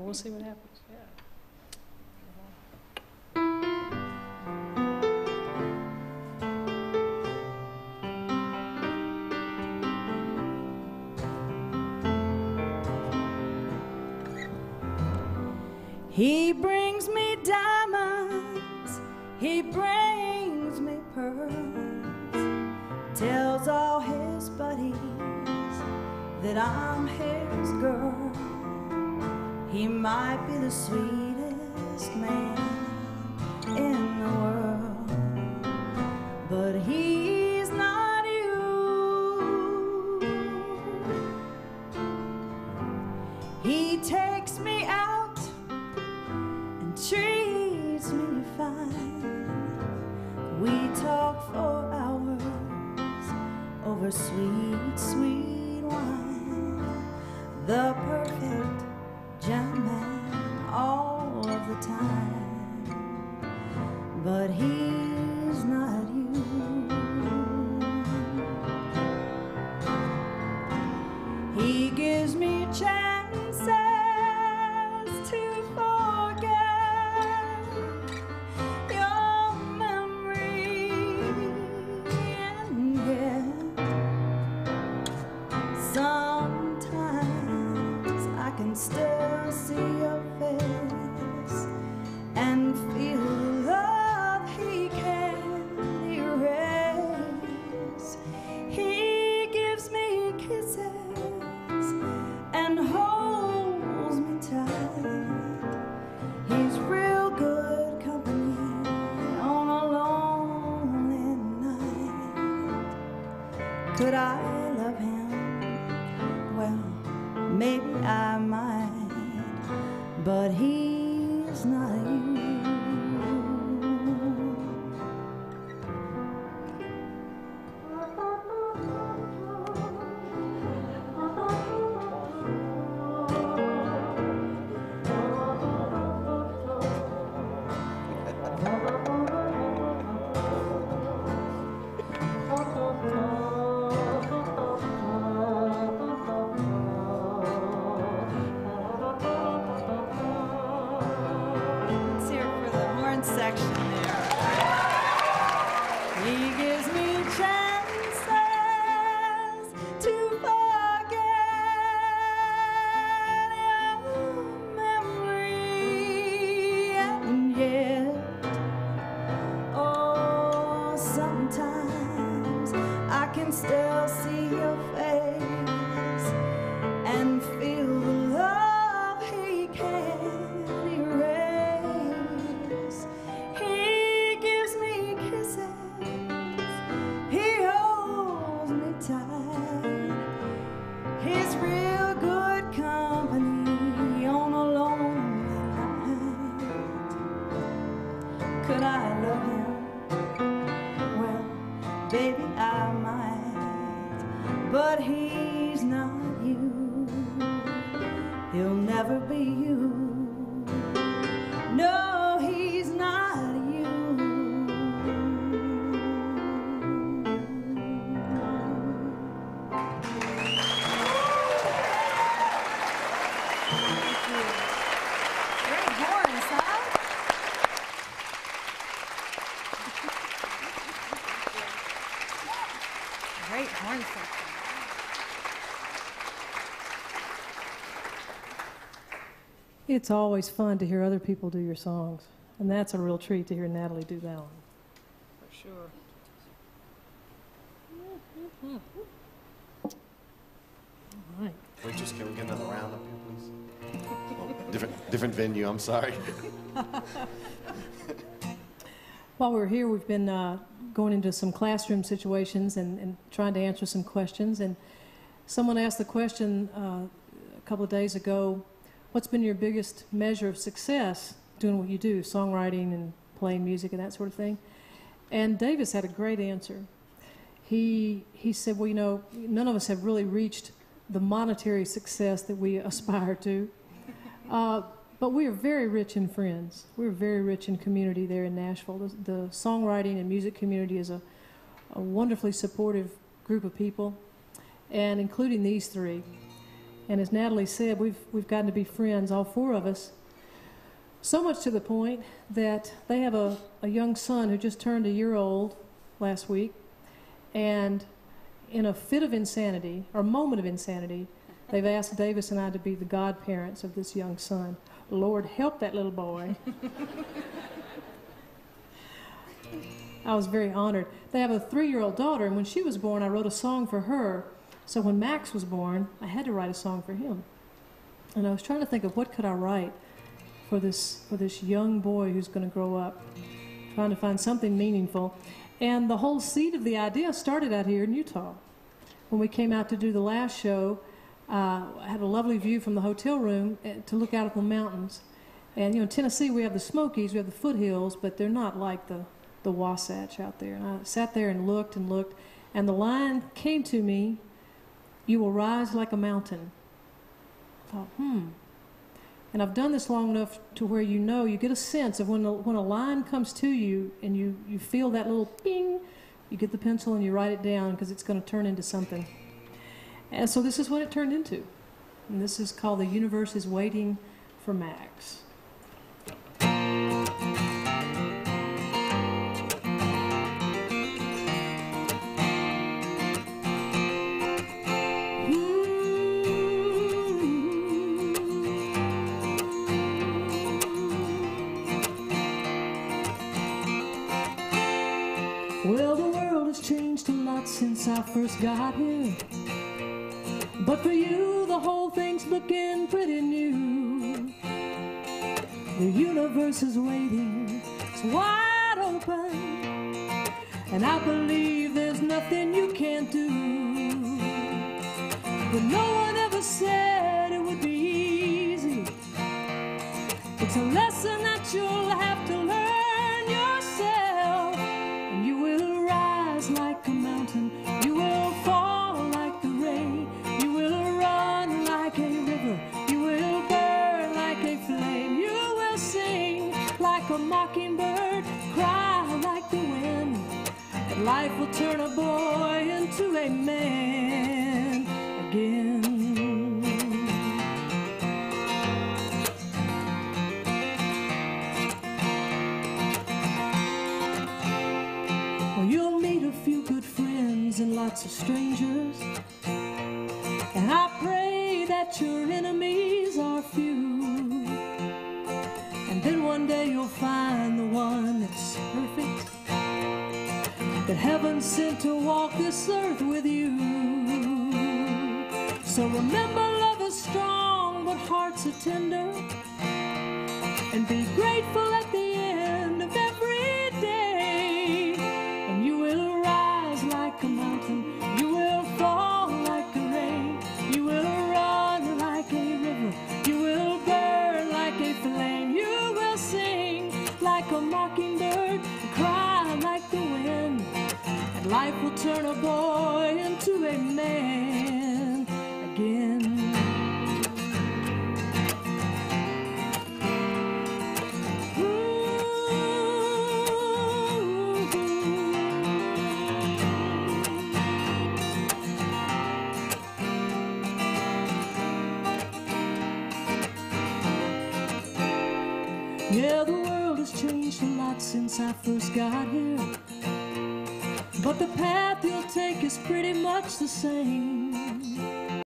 we'll see what happens. Yeah. He brings me diamonds, he brings me pearls, tells all his buddies that I'm his girl. He might be the sweetest man in the world, but he's not you. He takes me out and treats me fine. We talk for hours over sweet, sweet wine. The perfect gentleman all of the time, but he's not you. He gives me chances to forget your memory, and yet sometimes I can still see your face and feel the love he can't erase. He gives me kisses and holds me tight. He's real good company on a lonely night. Could I love him? Well, maybe I might, but he's not you. Let's hear it for the horn section there. He gives me chances to forget your memory, and yet, oh, sometimes I can still see your face and feel the love he can't erase. He gives me kisses, he holds me tight. He's real good company on a lonely night. Could I love him? Well, baby, I might, but he's not you. He'll never be you. No, he's not you. Great horns, huh? Great horn section. It's always fun to hear other people do your songs, and that's a real treat to hear Natalie do that one. For sure. All right. Waitress, can we get another round up here, please? Oh, different venue, I'm sorry. While we're here, we've been going into some classroom situations and trying to answer some questions. And someone asked the question a couple of days ago, what's been your biggest measure of success doing what you do, songwriting and playing music and that sort of thing? And Davis had a great answer. He said, well, you know, none of us have really reached the monetary success that we aspire to. But we are very rich in friends. We're very rich in community there in Nashville. The songwriting and music community is a wonderfully supportive group of people, and including these three. And as Natalie said, we've gotten to be friends, all four of us. So much to the point that they have a young son who just turned a year old last week. And in a fit of insanity, or moment of insanity, they've asked Davis and I to be the godparents of this young son. Lord, help that little boy. I was very honored. They have a 3-year-old daughter, and when she was born, I wrote a song for her. So when Max was born, I had to write a song for him. And I was trying to think of what could I write for this young boy who's going to grow up, trying to find something meaningful. And the whole seed of the idea started out here in Utah. When we came out to do the last show, I had a lovely view from the hotel room to look out at the mountains. And, you know, in Tennessee, we have the Smokies, we have the foothills, but they're not like the Wasatch out there. And I sat there and looked, and the line came to me, "You will rise like a mountain." I thought, And I've done this long enough to where you get a sense of when a line comes to you and you feel that little ping, you get the pencil and you write it down because it's going to turn into something. And so this is what it turned into. And this is called "The Universe is Waiting for Max." Well, the world has changed a lot since I first got here. But for you, the whole thing's looking pretty new. The universe is waiting, it's wide open. And I believe there's nothing you can't do. But no one ever said it would be easy. It's a lesson that you'll have to learn yourself. And you will rise like a mountain. You will fall like the rain. You will run like a river. You will burn like a flame. You will sing like a mockingbird, cry like the wind. And life will turn a boy into a man again. Well, you'll meet a few good friends and lots of strangers. And I pray that your enemies are few. And then one day you'll find the one that's perfect, that heaven sent to walk this earth with you. So remember, love is strong, but hearts are tender. And be grateful at the end of every day. And you will rise like a mountain. You will fall like the rain. You will run like a river. You will burn like a flame. You will sing like a mockingbird, cry like the wind. And life will turn a boy into a man again. Yeah, the world has changed a lot since I first got here. But the path you'll take is pretty much the same.